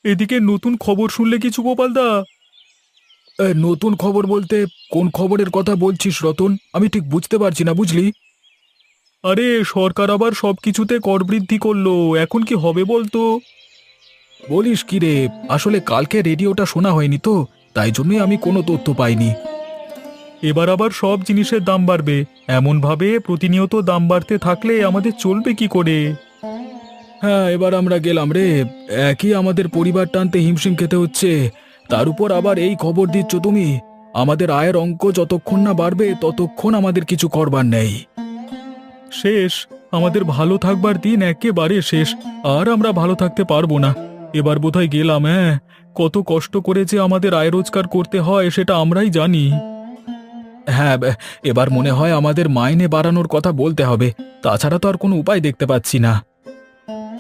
এদিকে নতুন খবর শুনলে কিছু গোপালদা? নতুন খবর বলতে কোন খবরের কথা বলছিস রতন? আমি ঠিক বুঝতে পারছি না, বুঝলি? আরে সরকার আবার সবকিছুতে কর বৃদ্ধি করলো, এখন কি হবে বলতো? বলিস কি রে? আসলে কালকে রেডিওটা শোনা হয়নি তো, তাই জন্যই আমি কোনো তথ্য পাইনি। এবার আবার সব জিনিসের দাম বাড়বে, এমনভাবে প্রতিনিয়ত দাম বাড়তে থাকলে আমাদের চলবে কি করে? হ্যাঁ, এবার আমরা গেলাম রে। একই আমাদের পরিবার টানতে হিমশিম খেতে হচ্ছে, তার উপর আবার এই খবর দিচ্ছ তুমি। আমাদের আয়ের অঙ্ক যতক্ষণ না বাড়বে ততক্ষণ আমাদের কিছু করবার নেই। শেষ। আমাদের ভালো থাকবার দিন একেবারে শেষ। আর আমরা ভালো থাকতে পারবো না। এবার বোধহয় গেলাম। হ্যাঁ, কত কষ্ট করে যে আমাদের আয় রোজগার করতে হয় সেটা আমরাই জানি। হ্যাঁ, এবার মনে হয় আমাদের মাইনে বাড়ানোর কথা বলতে হবে, তাছাড়া তো আর কোনো উপায় দেখতে পাচ্ছি না।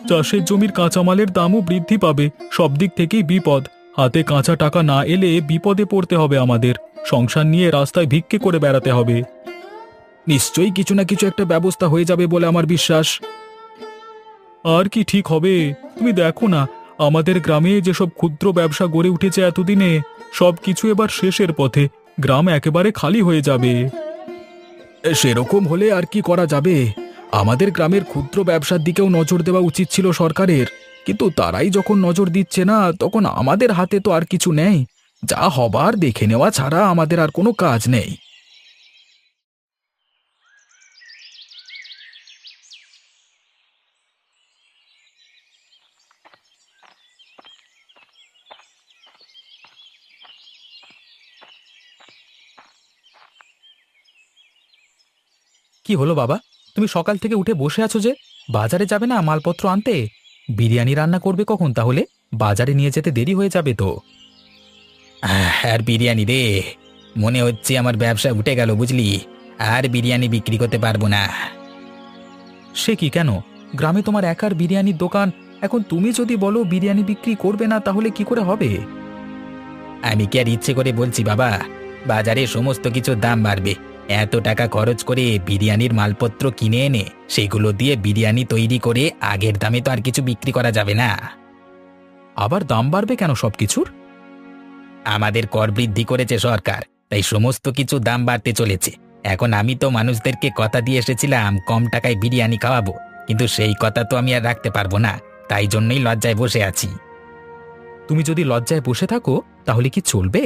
চাষের জমির কাঁচামালের দামও বৃদ্ধি পাবে, সব দিক থেকেই বিপদ। হাতে কাঁচা টাকা না এলে বিপদে পড়তে হবে আমাদের। সংসার নিয়ে রাস্তায় ভিক্ষে করে বেড়াতে হবে। নিশ্চয়ই কিছু না কিছু একটা ব্যবস্থা হয়ে যাবে বলে আমার বিশ্বাস। আর কি ঠিক হবে? তুমি দেখো না, আমাদের গ্রামে যেসব ক্ষুদ্র ব্যবসা গড়ে উঠেছে এতদিনে, সব কিছু এবার শেষের পথে। গ্রাম একেবারে খালি হয়ে যাবে। সেরকম হলে আর কি করা যাবে? আমাদের গ্রামের ক্ষুদ্র ব্যবসার দিকেও নজর দেওয়া উচিত ছিল সরকারের, কিন্তু তারাই যখন নজর দিচ্ছে না, তখন আমাদের হাতে তো আর কিছু নেই। যা হবার দেখে নেওয়া ছাড়া আমাদের আর কোনো কাজ নেই। কি হলো বাবা? তুমি সকাল থেকে উঠে বসে আছো যে? বাজারে যাবে না মালপত্র আনতে? বিরিয়ানি রান্না করবে কখন তাহলে? বাজারে নিয়ে যেতে দেরি হয়ে যাবে তো। আর বিরিয়ানি রে, মনে হচ্ছে আমার ব্যবসা উঠে গেল বুঝলি। আর বিরিয়ানি বিক্রি করতে পারবো না। সে কি, কেন? গ্রামে তোমার একার বিরিয়ানির দোকান, এখন তুমি যদি বলো বিরিয়ানি বিক্রি করবে না তাহলে কি করে হবে? আমি কি আর ইচ্ছে করে বলছি বাবা? বাজারে সমস্ত কিছুর দাম বাড়বে। এত টাকা খরচ করে বিরিয়ানির মালপত্র কিনে এনে সেগুলো দিয়ে বিরিয়ানি তৈরি করে আগের দামে তো আর কিছু বিক্রি করা যাবে না। আবার দাম বাড়বে কেন সবকিছুর? আমাদের কর বৃদ্ধি করেছে সরকার, তাই সমস্ত কিছু দাম বাড়তে চলেছে। এখন আমি তো মানুষদেরকে কথা দিয়ে এসেছিলাম কম টাকায় বিরিয়ানি খাওয়াবো, কিন্তু সেই কথা তো আমি আর রাখতে পারবো না। তাই জন্যই লজ্জায় বসে আছি। তুমি যদি লজ্জায় বসে থাকো তাহলে কি চলবে?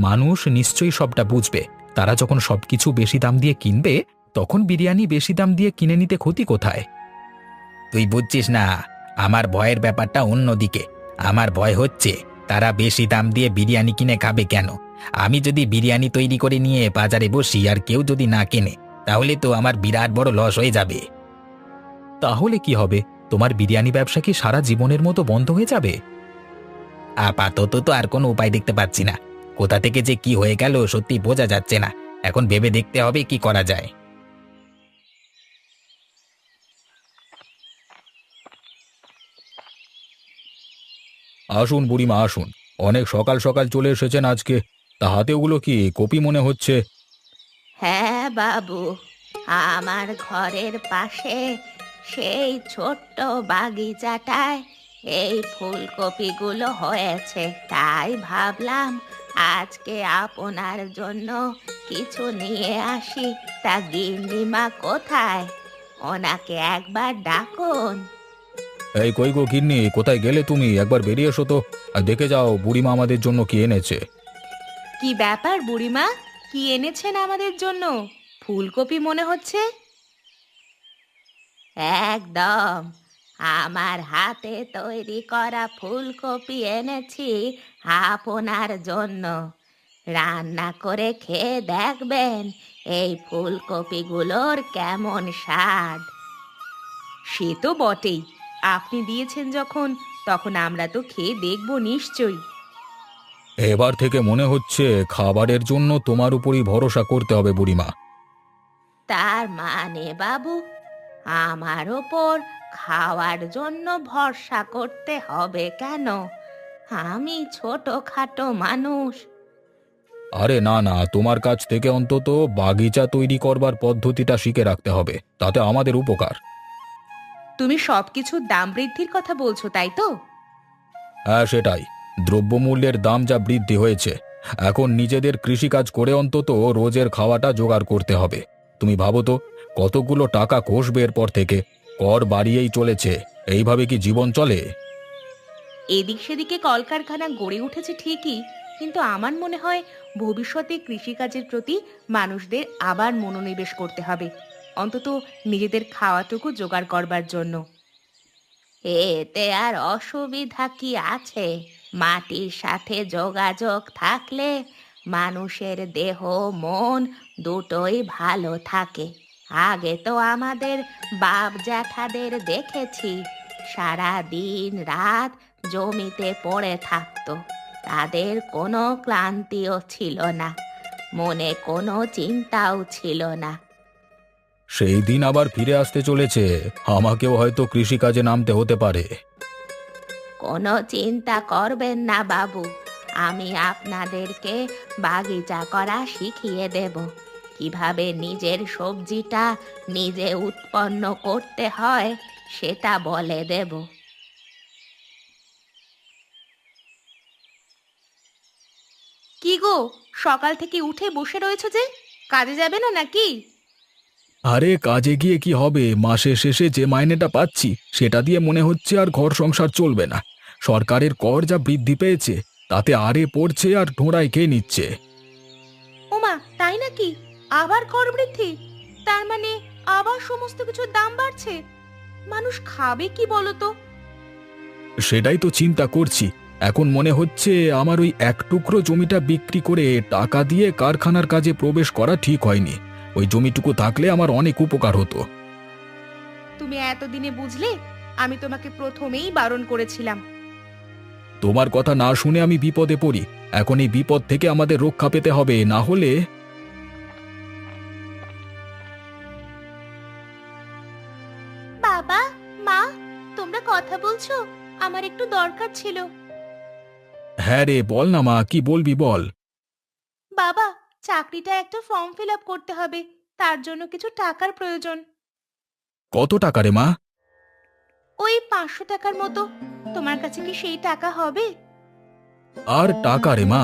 মানুষ নিশ্চয়ই সবটা বুঝবে। তারা যখন সবকিছু বেশি দাম দিয়ে কিনবে, তখন বিরিয়ানি বেশি দাম দিয়ে কিনে নিতে ক্ষতি কোথায়? তুই বুঝছিস না, আমার ভয়ের ব্যাপারটা অন্যদিকে। আমার ভয় হচ্ছে তারা বেশি দাম দিয়ে বিরিয়ানি কিনে খাবে কেন? আমি যদি বিরিয়ানি তৈরি করে নিয়ে বাজারে বসি আর কেউ যদি না কেনে, তাহলে তো আমার বিরাট বড় লস হয়ে যাবে। তাহলে কি হবে? তোমার বিরিয়ানি ব্যবসা কি সারা জীবনের মতো বন্ধ হয়ে যাবে? আপাতত তো আর কোনো উপায় দেখতে পাচ্ছি না। কোথা থেকে যে কি হয়ে গেল সত্যি বোঝা যাচ্ছে না। এখন ভেবে দেখতে হবে কি করা যায়। আসুন বুড়িমা, আসুন। অনেক সকাল সকাল চলে এসেছেন আজকে। তা হাতে ওগুলো কি কপি মনে হচ্ছে? হ্যাঁ বাবু, আমার ঘরের পাশে সেই ছোট্ট বাগিচাটায় এই ফুলকপিগুলো হয়েছে, তাই ভাবলাম আজকে আপনার জন্য কিছু নিয়ে আসি। তা গিন্নিমা কোথায়? ওনাকে একবার ডাকুন। এই কই গো গিন্নি, কোথায় গেলে তুমি? একবার বেরিয়ে এসো তো, আর দেখে যাও বুড়িমা আমাদের জন্য কি এনেছে। কি ব্যাপার বুড়িমা, কি এনেছেন আমাদের জন্য? ফুলকপি মনে হচ্ছে। একদম, আমার হাতে তৈরি করা ফুলকপি এনেছি আপনার জন্য। রান্না করে খেয়ে দেখবেন এই ফুলকপিগুলোর কেমন স্বাদ। সে তো বটেই, আপনি দিয়েছেন যখন, তখন আমরা তো খেয়ে দেখব নিশ্চয়ই। এবার থেকে মনে হচ্ছে খাবারের জন্য তোমার উপরই ভরসা করতে হবে বুড়িমা। তার মানে বাবু, আমার ওপর খাওয়ার জন্য ভরসা করতে হবে কেন? আমি ছোটখাটো মানুষ। আরে না না, তোমার কাছ থেকে অন্তত বাগিচা তৈরি করবার পদ্ধতিটা শিখে রাখতে হবে, তাতে আমাদের উপকার। তুমি সবকিছুর দাম বৃদ্ধির কথা বলছো তাই তো? হ্যাঁ সেটাই, দ্রব্যমূল্যের দাম যা বৃদ্ধি হয়েছে, এখন নিজেদের কৃষিকাজ করে অন্তত রোজের খাওয়াটা জোগাড় করতে হবে। তুমি ভাবো তো, কতগুলো টাকা কষবে এরপর থেকে। কর বাড়িয়েই চলেছে, এইভাবে কি জীবন চলে? এদিক সেদিকে কলকারখানা গড়ে উঠেছে ঠিকই, কিন্তু আমার মনে হয় ভবিষ্যতে কৃষিকাজের প্রতি মানুষদের আবার মনোনিবেশ করতে হবে, অন্তত নিজেদের খাওয়াটুকু জোগাড় করবার জন্য। এতে আর অসুবিধা কি আছে? মাটির সাথে যোগাযোগ থাকলে মানুষের দেহ মন দুটোই ভালো থাকে। আগে তো আমাদের বাপ জ্যাঠাদের দেখেছি সারা দিন রাত জমিতে পড়ে থাকতো, তাদের কোনো ক্লান্তিও ছিল না, মনে কোনো চিন্তাও ছিল না। সেই দিন আবার ফিরে আসতে চলেছে, আমাকেও হয়তো কৃষিকাজে নামতে হতে পারে। কোনো চিন্তা করবেন না বাবু, আমি আপনাদেরকে বাগিচা করা শিখিয়ে দেব, কিভাবে নিজের সবজিটা নিজে উৎপন্ন করতে হয় সেটা বলে দেব। কি গো, সকাল থেকে উঠে বসে রয়েছো যে, কাজে যাবে না নাকি? আরে কাজে গিয়ে কি হবে, মাসের শেষে যে মাইনেটা পাচ্ছি সেটা দিয়ে মনে হচ্ছে আর ঘর সংসার চলবে না। সরকারের কর যা বৃদ্ধি পেয়েছে, তাতে আরে পড়ছে আর ঢোঁড়ায় খেয়ে নিচ্ছে। ওমা, তাই নাকি? আবার কর বৃদ্ধি? তার মানে আবার সমস্ত কিছুর দাম বাড়ছে? মানুষ খাবে কি বলো তো? সেটাই তো চিন্তা করছি। এখন মনে হচ্ছে আমার ওই এক টুকরো জমিটা বিক্রি করে টাকা দিয়ে কারখানার কাজে প্রবেশ করা ঠিক হয়নি। ওই জমিটুকু থাকলে আমার অনেক উপকার হতো। তুমি এতদিনে বুঝলে? আমি তোমাকে প্রথমেই বারণ করেছিলাম। তোমার কথা না শুনে আমি বিপদে পড়ি। এখন এই বিপদ থেকে আমাদের রক্ষা পেতে হবে, না হলে। বাবা, মা, তোমরা কথা বলছো? আমার একটু দরকার ছিল। হ্যাঁ রে, বল না মা, কি বলবি বল। বাবা, চাকরিটা একটা ফর্ম ফিল আপ করতে হবে, তার জন্য কিছু টাকার প্রয়োজন। কত টাকা রে মা? ওই 500 টাকার মতো। তোমার কাছে কি সেই টাকা হবে? আর টাকা রে মা,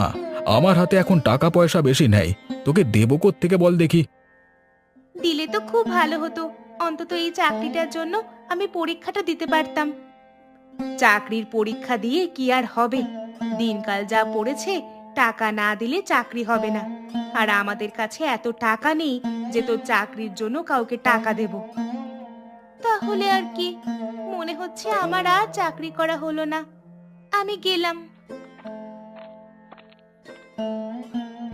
আমার হাতে এখন টাকা পয়সা বেশি নেই। তোকে দেবো কোত্থেকে বল দেখি। দিলে তো খুব ভালো হতো, অন্তত এই চাকরিটার জন্য আমি পরীক্ষাটা দিতে পারতাম। চাকরির পরীক্ষা দিয়ে কি আর হবে? দিনকাল যা পড়েছে, টাকা না দিলে চাকরি হবে না। আর আমাদের কাছে এত টাকা নেই যে তোর চাকরির জন্য কাউকে টাকা দেব। তাহলে আর কি, মনে হচ্ছে আমার আর চাকরি করা হলো না। আমি গেলাম।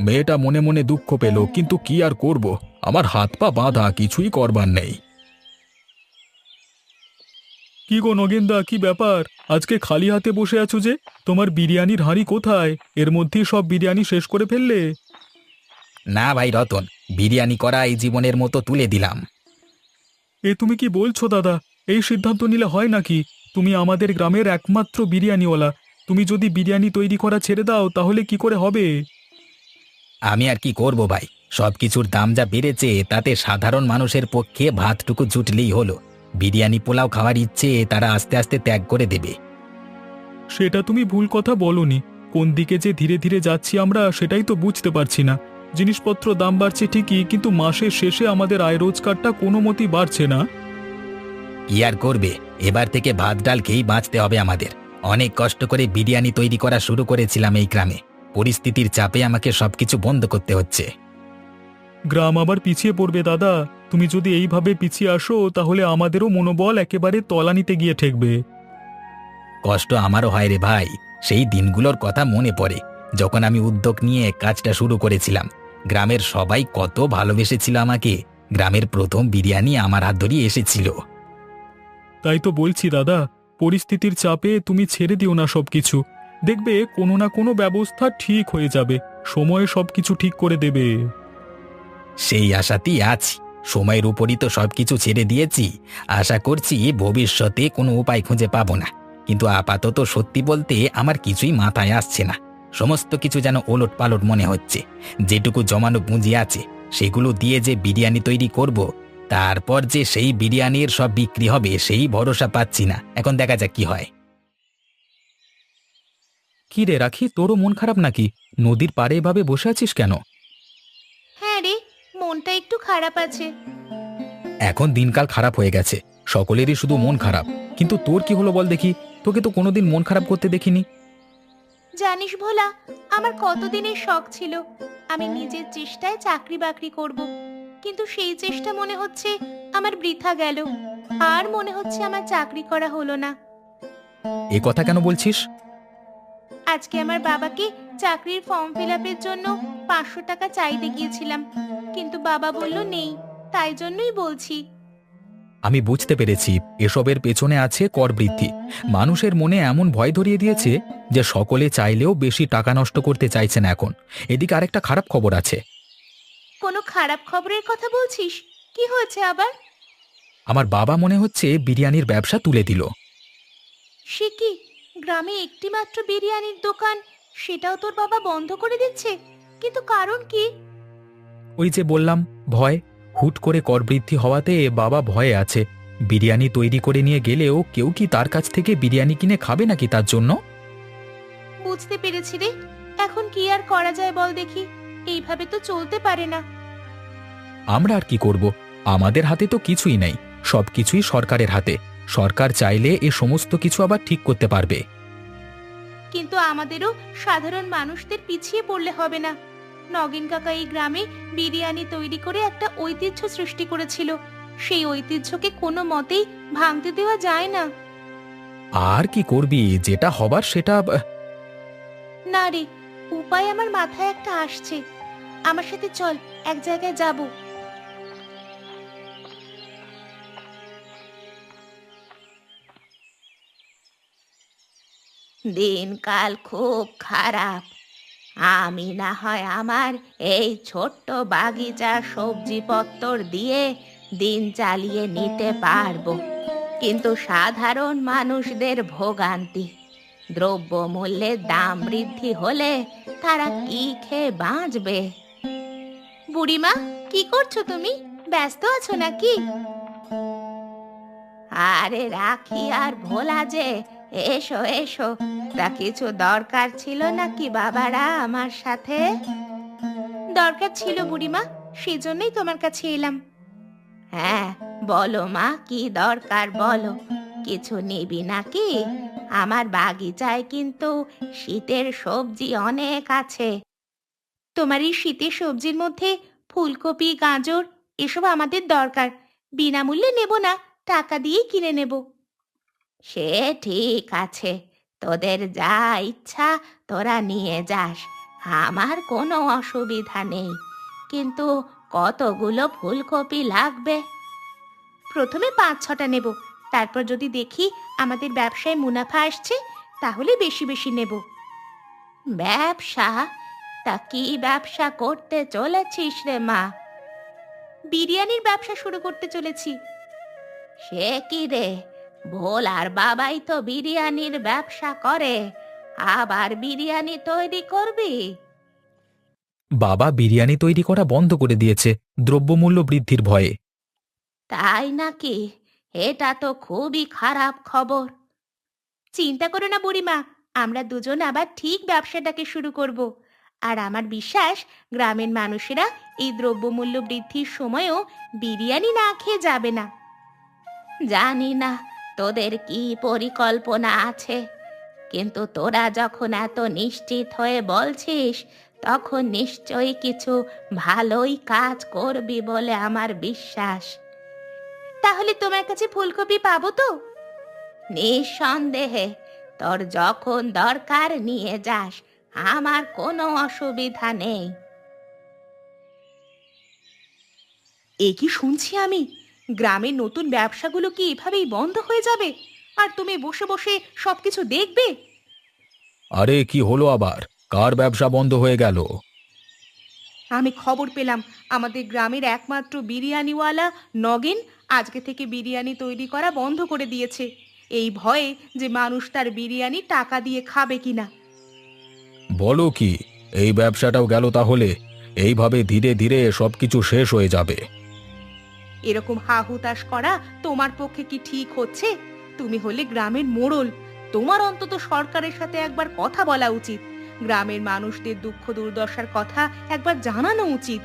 মেয়েটা মনে মনে দুঃখ পেল, কিন্তু কি আর করব, আমার হাত পা বাঁধা, কিছুই করবার নেই। কি গো নগেনদা, কি ব্যাপার? আজকে খালি হাতে বসে আছো যে? তোমার বিরিয়ানির হাঁড়ি কোথায়? এর মধ্যেই সব বিরিয়ানি শেষ করে ফেললে? না ভাই রতন, বিরিয়ানি করা এই জীবনের মতো তুলে দিলাম। এ তুমি কি বলছো দাদা? এই সিদ্ধান্ত নিলে হয় নাকি? তুমি আমাদের গ্রামের একমাত্র বিরিয়ানিওয়ালা, তুমি যদি বিরিয়ানি তৈরি করা ছেড়ে দাও তাহলে কি করে হবে? আমি আর কি করব ভাই, সবকিছুর দাম যা বেড়েছে তাতে সাধারণ মানুষের পক্ষে ভাতটুকু জুটলেই হলো। বিরিয়ানি পোলাও খাওয়ার ইচ্ছে তারা আস্তে আস্তে ত্যাগ করে দেবে। সেটা তুমি ভুল কথা বলনি। কোন দিকে যে ধীরে ধীরে যাচ্ছি আমরা সেটাই তো বুঝতে পারছি না। জিনিসপত্র দাম বাড়ছে ঠিকই, কিন্তু মাসের শেষে আমাদের আয় রোজগারটা কোনো মতেই বাড়ছে না। কি আর করবে, এবার থেকে ভাত ডাল খেয়েই বাঁচতে হবে আমাদের। অনেক কষ্ট করে বিরিয়ানি তৈরি করা শুরু করেছিলাম এই গ্রামে, পরিস্থিতির চাপে আমাকে সবকিছু বন্ধ করতে হচ্ছে। গ্রাম আবার পিছিয়ে পড়বে দাদা। তুমি যদি এইভাবে পিছিয়ে আসো তাহলে আমাদেরও মনোবল একেবারে তলানিতে গিয়ে ঠেকবে। কষ্ট আমারও হয় রে ভাই, সেই দিনগুলোর কথা মনে পড়ে যখন আমি উদ্যোগ নিয়ে কাজটা শুরু করেছিলাম। গ্রামের সবাই কত ভালোবেসেছিল আমাকে, গ্রামের প্রথম বিরিয়ানি আমার হাত ধরিয়ে এসেছিল। তাই তো বলছি দাদা, পরিস্থিতির চাপে তুমি ছেড়ে দিও না সবকিছু। দেখবে কোনো না কোনো ব্যবস্থা ঠিক হয়ে যাবে, সময়ে সবকিছু ঠিক করে দেবে। সেই আশাতেই আছি, সময়ের উপরই তো সবকিছু ছেড়ে দিয়েছি। আশা করছি ভবিষ্যতে কোনো উপায় খুঁজে পাবো না, কিন্তু আপাতত সত্যি বলতে আমার কিছুই মাথায় আসছে না। সমস্ত কিছু যেন ওলট পালট মনে হচ্ছে। যেটুকু জমানো পুঁজি আছে সেগুলো দিয়ে যে বিরিয়ানি তৈরি করব, তারপর যে সেই বিরিয়ানির সব বিক্রি হবে সেই ভরসা পাচ্ছি না। এখন দেখা যাক কি হয়। কি রে রাখি, তোরও মন খারাপ নাকি? নদীর পাড়ে এভাবে বসে আছিস কেন? হ্যাঁ রে, মনটা একটু খারাপ আছে। এখন দিনকাল খারাপ হয়ে গেছে, সকলেরই শুধু মন খারাপ। কিন্তু তোর কি হলো বল দেখি, তোকে তো কোনোদিন মন খারাপ করতে দেখিনি। জানিস ভোলা, আমার কতদিনের শখ ছিল আমি নিজের চেষ্টায় চাকরি বাকরি করব, কিন্তু সেই চেষ্টা মনে হচ্ছে আমার বৃথা গেল। আর মনে হচ্ছে আমার চাকরি করা হলো না। এ কথা কেন বলছিস? আজকে আমার বাবাকে চাকরির ফর্ম ফিল আপের জন্য 500 টাকা চাইতে গিয়েছিলাম, কিন্তু বাবা বলল নেই। তাই জন্যই বলছি। আমি বুঝতে পেরেছি, এসবের পেছনে আছে কর বৃদ্ধি। মানুষের মনে এমন ভয় ধরিয়ে দিয়েছে যে সকলে চাইলেও বেশি টাকা নষ্ট করতে চাইছে না এখন। এদিকে আরেকটা খারাপ খবর আছে। কোনো খারাপ খবরের কথা বলছিস? কি হয়েছে আবার? আমার বাবা মনে হচ্ছে বিরিয়ানির ব্যবসা তুলে দিল। সে কি, গ্রামে একটি মাত্র বিরিয়ানির দোকান, সেটাও তোর বাবা বন্ধ করে দিচ্ছে? কিন্তু কারণ কি? ওই যে বললাম, ভয়। হুট করে কর বৃদ্ধি হওয়াতে বাবা ভয়ে আছে। বিরিয়ানি তৈরি করে নিয়ে গেলেও কেউ কি তার কাছ থেকে বিরিয়ানি কিনে খাবে নাকি তার জন্য? বুঝতে পেরেছি রে। এখন কি আর করা যায় বল দেখি? এইভাবে তো চলতে পারে না। আমরা আর কি করব? আমাদের হাতে তো কিছুই নেই, সবকিছুই সরকারের হাতে। সরকার চাইলে এ সমস্ত কিছু আবার ঠিক করতে পারবে। কিন্তু আমাদেরও সাধারণ মানুষদের পিছিয়ে পড়লে হবে না। নগেন কাকা এই গ্রামে বিরিয়ানি তৈরি করে একটা ঐতিহ্য সৃষ্টি করেছিল। সেই ঐতিহ্যকে কোনো মতেই ভাঙতে দেওয়া যায় না। আর কি করবি? যেটা হবার সেটা। না রে, উপায় আমার মাথায় একটা আসছে। আমার সাথে চল, এক জায়গায় যাব। দিনকাল খুব খারাপ। আমি না হয় আমার এই ছোট্ট বাগিচা সবজিপত্তর দিয়ে দিন চালিয়ে নিতে পারবো, কিন্তু সাধারণ মানুষদের ভোগান্তি। দ্রব্যমূল্যের দাম বৃদ্ধি হলে তারা কি খেয়ে বাঁচবে? বুড়িমা, কি করছো তুমি? ব্যস্ত আছো নাকি? আরে রাখি আর ভোলা যে, এসো এসো। তা কিছু দরকার ছিল নাকি বাবারা আমার সাথে? দরকার ছিল বুড়িমা, সেজন্যই তোমার কাছে এলাম। হ্যাঁ, বলো মা, কি দরকার বলো। কিছু নিবি নাকি? আমার বাগিচায় কিন্তু শীতের সবজি অনেক আছে। তোমার এই শীতের সবজির মধ্যে ফুলকপি, গাজর এসব আমাদের দরকার। বিনামূল্যে নেব না, টাকা দিয়ে কিনে নেব। সে ঠিক আছে, তোদের যা ইচ্ছা তোরা নিয়ে যাস, আমার কোনো অসুবিধা নেই। কিন্তু কতগুলো ফুলকপি লাগবে? প্রথমে 5-6টা নেব, তারপর যদি দেখি আমাদের ব্যবসায় মুনাফা আসছে তাহলে বেশি বেশি নেব। ব্যবসা? তা কি ব্যবসা করতে চলেছিস রে মা? বিরিয়ানির ব্যবসা শুরু করতে চলেছি। সে কি রে, ভোলার বাবাই তো বিরিয়ানির ব্যবসা করে, আবার বিরিয়ানি তৈরি করবি? বাবা বিরিয়ানি তৈরি করা বন্ধ করে দিয়েছে দ্রব্যমূল্য বৃদ্ধির ভয়ে। তাই নাকি? এটা তো খুবই খারাপ খবর। চিন্তা করো না বুড়িমা, আমরা দুজন আবার ঠিক ব্যবসাটাকে শুরু করব। আর আমার বিশ্বাস গ্রামের মানুষেরা এই দ্রব্যমূল্য বৃদ্ধির সময়ও বিরিয়ানি না খেয়ে যাবে না। জানি না তোদের কি পরিকল্পনা আছে, কিন্তু তোরা যখন এত নিশ্চিত হয়ে বলছিস, তখন নিশ্চয়ই কিছু ভালোই কাজ করবি বলে আমার বিশ্বাস। তাহলে তোমার কাছে ফুলকপি পাবো তো? নিঃসন্দেহে, তোর যখন দরকার নিয়ে যাস, আমার কোনো অসুবিধা নেই। এ কি শুনছি আমি? গ্রামের নতুন ব্যবসাগুলো কি এভাবেই বন্ধ হয়ে যাবে? আর তুমি বসে বসে সবকিছু দেখবে? আরে কি হলো আবার? কার ব্যবসা বন্ধ হয়ে গেল? আমি খবর পেলাম আমাদের গ্রামের একমাত্র বিরিয়ানিওয়ালা নগেন আজকে থেকে বিরিয়ানি তৈরি করা বন্ধ করে দিয়েছে, এই ভয়ে যে মানুষ তার বিরিয়ানি টাকা দিয়ে খাবে কিনা। বলো কি, এই ব্যবসাটাও গেল তাহলে? এইভাবে ধীরে ধীরে সবকিছু শেষ হয়ে যাবে। এরকম হা হুতাশ করা তোমার পক্ষে কি ঠিক হচ্ছে? তুমি হলে গ্রামের মোড়ল, তোমার অন্তত সরকারের সাথে একবার কথা বলা উচিত। গ্রামের মানুষদের দুঃখ দুর্দশার কথা একবার জানানো উচিত।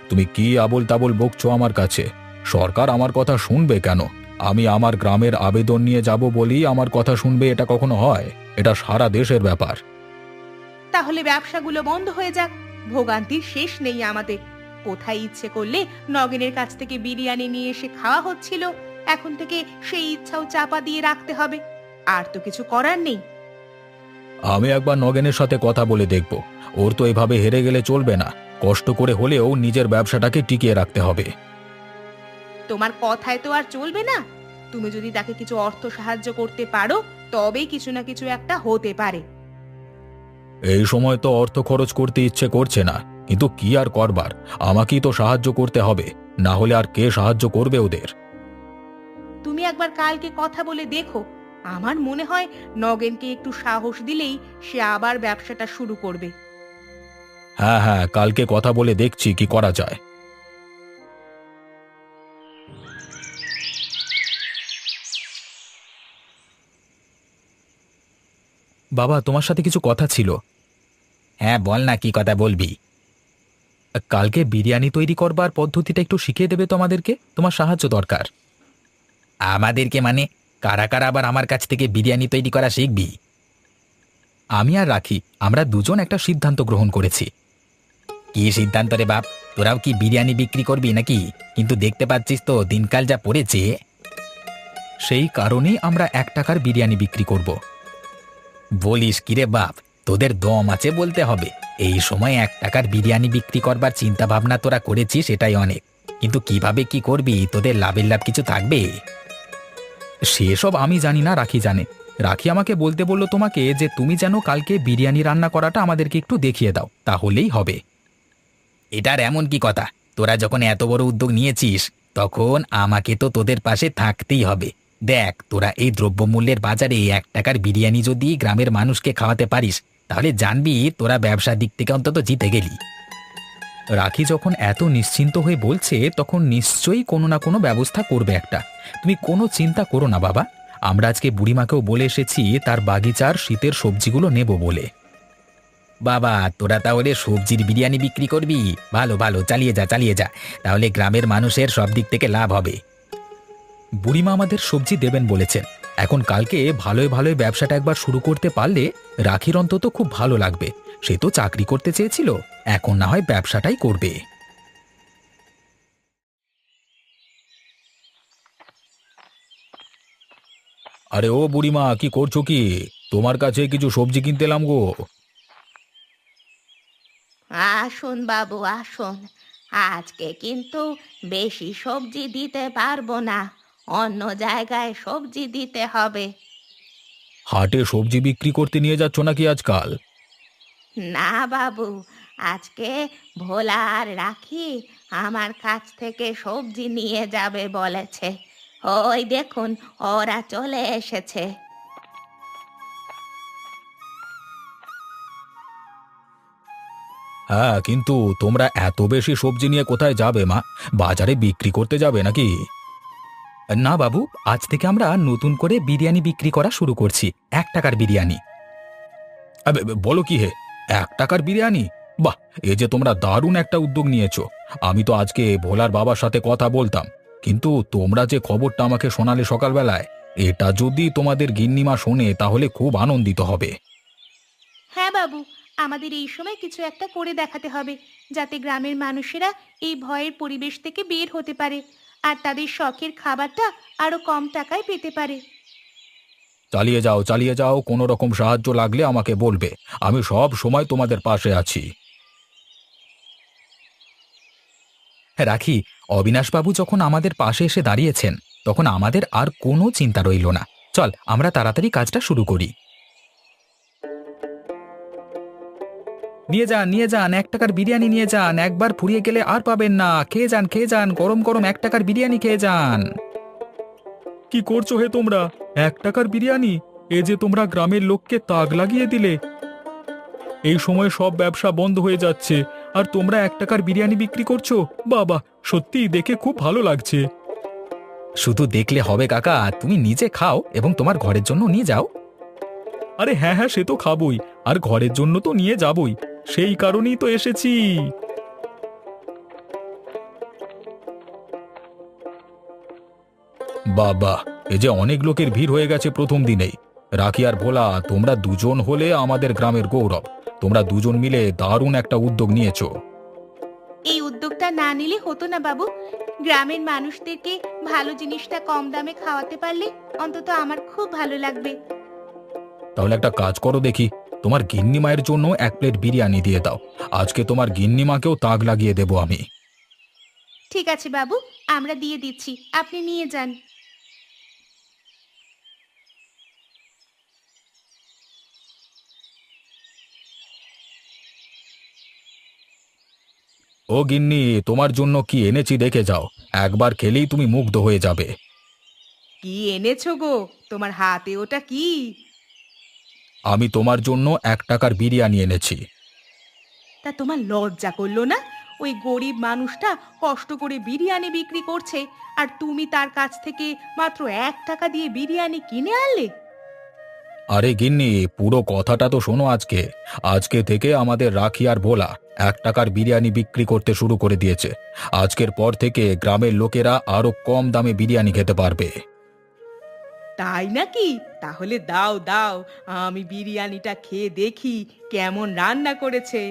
তুমি কি আবোল তাবোল বকছো আমার কাছে? সরকার আমার কথা শুনবে কেন? আমি আমার গ্রামের আবেদন নিয়ে যাব বলি আমার কথা শুনবে, এটা কখনো হয়? এটা সারা দেশের ব্যাপার। তাহলে ব্যবসাগুলো বন্ধ হয়ে যাক, ভোগান্তির শেষ নেই আমাদের। কোথায় ইচ্ছে করলে নগেনের কাছ থেকে বিরিয়ানি নিয়ে এসে খাওয়া হচ্ছিল, এখন থেকে সেই ইচ্ছাও চাপা দিয়ে রাখতে হবে। আর তো কিছু করার নেই। আমি একবার নগেনের সাথে কথা বলে দেখব। ওর তো এভাবে হেরে গেলে চলবে না। কষ্ট করে হলেও নিজের ব্যবসাটাকে টিকিয়ে রাখতে হবে। তোমার কথায় তো আর চলবে না। তুমি যদি তাকে কিছু অর্থ সাহায্য করতে পারো, তবেই কিছু না কিছু একটা হতে পারে। এই সময় তো অর্থ খরচ করতে ইচ্ছে করছে না, কিন্তু কি আর করবার, আমাকেই তো সাহায্য করতে হবে, না হলে আর কে সাহায্য করবে ওদের? তুমি একবার কালকে কথা বলে দেখো। আমার মনে হয় নগেনকে একটু সাহস দিলেই সে আবার ব্যবসাটা শুরু করবে। হ্যাঁ হ্যাঁ, কালকে কথা বলে দেখছি কি করা যায়। বাবা, তোমার সাথে কিছু কথা ছিল। হ্যাঁ বল না, কি কথা বলবি? কালকে বিরিয়ানি তৈরি করবার পদ্ধতিটা একটু শিখিয়ে দেবে তো আমাদেরকে? তোমার সাহায্য দরকার। আমাদেরকে মানে? কারা কারা আবার আমার কাছ থেকে বিরিয়ানি তৈরি করা শিখবি? আমি আর রাখি, আমরা দুজন একটা সিদ্ধান্ত গ্রহণ করেছি। কি সিদ্ধান্ত রে বাপ? তোরাও কি বিরিয়ানি বিক্রি করবি নাকি? কিন্তু দেখতে পাচ্ছিস তো দিনকাল যা পড়েছে। সেই কারণেই আমরা 1 টাকার বিরিয়ানি বিক্রি করব। বলিস কিরে বাপ, তোদের দম আছে বলতে হবে। এই সময় 1 টাকার বিরিয়ানি বিক্রি করবার চিন্তা ভাবনা তোরা করেছিস, সেটাই অনেক। কিন্তু কিভাবে কি করবি? তোদের লাভের লাভ কিছু থাকবে? সেসব আমি জানি না, রাখি জানে। রাখি আমাকে বলতে বলল তোমাকে যে তুমি যেন কালকে বিরিয়ানি রান্না করাটা আমাদেরকে একটু দেখিয়ে দাও, তাহলেই হবে। এটার এমন কি কথা? তোরা যখন এত বড় উদ্যোগ নিয়েছিস, তখন আমাকে তো তোদের পাশে থাকতেই হবে। দেখ, তোরা এই দ্রব্যমূল্যের বাজারে 1 টাকার বিরিয়ানি যদি গ্রামের মানুষকে খাওয়াতে পারিস, তাহলে জানবি তোরা ব্যবসার দিক থেকে অন্তত জিতে গেলি। রাখি যখন এত নিশ্চিন্ত হয়ে বলছে, তখন নিশ্চয়ই কোনো না কোনো ব্যবস্থা করবে একটা। তুমি কোনো চিন্তা করো না বাবা। আমরা আজকে বুড়িমাকেও বলে এসেছি তার বাগিচার শীতের সবজিগুলো নেব বলে। বাবা, তোরা তাহলে সবজির বিরিয়ানি বিক্রি করবি? ভালো ভালো, চালিয়ে যা চালিয়ে যা। তাহলে গ্রামের মানুষের সব দিক থেকে লাভ হবে। বুড়িমা আমাদের সবজি দেবেন বলেছেন। এখন কালকে ভালোই ভালোই ব্যবসাটা একবার শুরু করতে পারলে রাখির অন্তত খুব ভালো লাগবে। সে তো চাকরি করতে চেয়েছিল, এখন না হয় ব্যবসাটাই করবে। আরে ও বুড়িমা, কি করছো কি? তোমার কাছে কিছু সবজি কিনতে এলাম গো। আসুন বাবু, আসুন। আজকে কিন্তু বেশি সবজি দিতে পারবো না, অন্য জায়গায় সবজি দিতে হবে। হাটে সবজি বিক্রি করতে নিয়ে যাচ্ছ নাকি আজকাল? না বাবু, আজকে ভোলা আর রাখি আমার কাছ থেকে সবজি নিয়ে যাবে বলেছে। ওই দেখুন, ওরা চলে এসেছে। হ্যাঁ, কিন্তু তোমরা এত বেশি সবজি নিয়ে কোথায় যাবে মা? বাজারে বিক্রি করতে যাবে নাকি? না বাবু, আজ থেকে আমরা নতুন করে বিরিয়ানি বিক্রি করা শুরু করছি। 1 টাকার বিরিয়ানি। বলো কি হে, 1 টাকার বিরিয়ানি? বাহ, এ যে তোমরা দারুণ একটা উদ্যোগ নিয়েছো। আমি তো আজকে ভোলার বাবার সাথে কথা বলতাম, কিন্তু তোমরা যে খবরটা আমাকে শোনালে সকালবেলায়, এটা যদি তোমাদের গিন্নিমা শোনে তাহলে খুব আনন্দিত হবে। হ্যাঁ বাবু, আমাদের এই সময় কিছু একটা করে দেখাতে হবে, যাতে গ্রামের মানুষেরা এই ভয়ের পরিবেশ থেকে বের হতে পারে আর তাদের শখের খাবারটা আরো কম টাকায় পেতে পারে। চালিয়ে যাও চালিয়ে যাও, কোনো রকম সাহায্য লাগলে আমাকে বলবে। আমি সব সময় তোমাদের পাশে আছি। রাখি, অবিনাশবাবু যখন আমাদের পাশে এসে দাঁড়িয়েছেন, তখন আমাদের আর কোনো চিন্তা রইল না। চল, আমরা তাড়াতাড়ি কাজটা শুরু করি। নিয়ে যান নিয়ে যান, 1 টাকার বিরিয়ানি নিয়ে যান। একবার ফুরিয়ে গেলে আর পাবেন না। খেয়ে যান খেয়ে যান, গরম গরম 1 টাকার বিরিয়ানি খেয়ে যান। কি করছো হে তোমরা? 1 টাকার বিরিয়ানি? এ যে তোমরা গ্রামের লোককে তাক লাগিয়ে দিলে। এই সময় সব ব্যবসা বন্ধ হয়ে যাচ্ছে, আর তোমরা 1 টাকার বিরিয়ানি বিক্রি করছো? বাবা, সত্যি দেখে খুব ভালো লাগছে। শুধু দেখলে হবে কাকা, তুমি নিজে খাও এবং তোমার ঘরের জন্য নিয়ে যাও। আরে হ্যাঁ হ্যাঁ, সে তো খাবোই, আর ঘরের জন্য তো নিয়ে যাবই, সেই কারণেই তো এসেছি। বাবা, এ যে অনেক লোকের ভিড় হয়ে গেছে প্রথম দিনেই। রাখি আর ভোলা, তোমরা দুজন হলে আমাদের গ্রামের গৌরব। তোমরা দুজন মিলে দারুণ একটা উদ্যোগ নিয়েছো। এই উদ্যোগটা না নিলে হতো না বাবু। গ্রামের মানুষদেরকে ভালো জিনিসটা কম দামে খাওয়াতে পারলে অন্তত আমার খুব ভালো লাগবে। তাহলে একটা কাজ করো দেখি, তোমার গিন্নি মায়ের জন্য 1 প্লেট বিরিয়ানি দিয়ে দাও। আজকে তোমার গিন্নি মাকেও তাক লাগিয়ে দেবো আমি। ঠিক আছে বাবু, আমরা দিয়ে দিচ্ছি, আপনি নিয়ে যান। ও গিন্নি, তোমার জন্য কি এনেছি দেখে যাও, একবার খেলেই তুমি মুগ্ধ হয়ে যাবে। কি এনেছো গো? তোমার হাতে ওটা কি? আমি তোমার জন্য 1 টাকার বিরিয়ানি এনেছি। তা তোমার লজ্জা করলো না? ওই গরিব মানুষটা কষ্ট করে বিরিয়ানি বিক্রি করছে, আর তুমি তার কাছ থেকে মাত্র 1 টাকা দিয়ে বিরিয়ানি কিনে আনলে। আরে গিন্নি, পুরো কথাটা তো শোনো। আজকে আজকে থেকে আমাদের রাখি আর ভোলা 1 টাকার বিরিয়ানি বিক্রি করতে শুরু করে দিয়েছে। আজকের পর থেকে গ্রামের লোকেরা আরো কম দামে বিরিয়ানি খেতে পারবে। তাই নাকি? তাহলে দাও দাও, আমি বিরিয়ানিটা খেয়ে দেখি কেমন রান্না করেছে।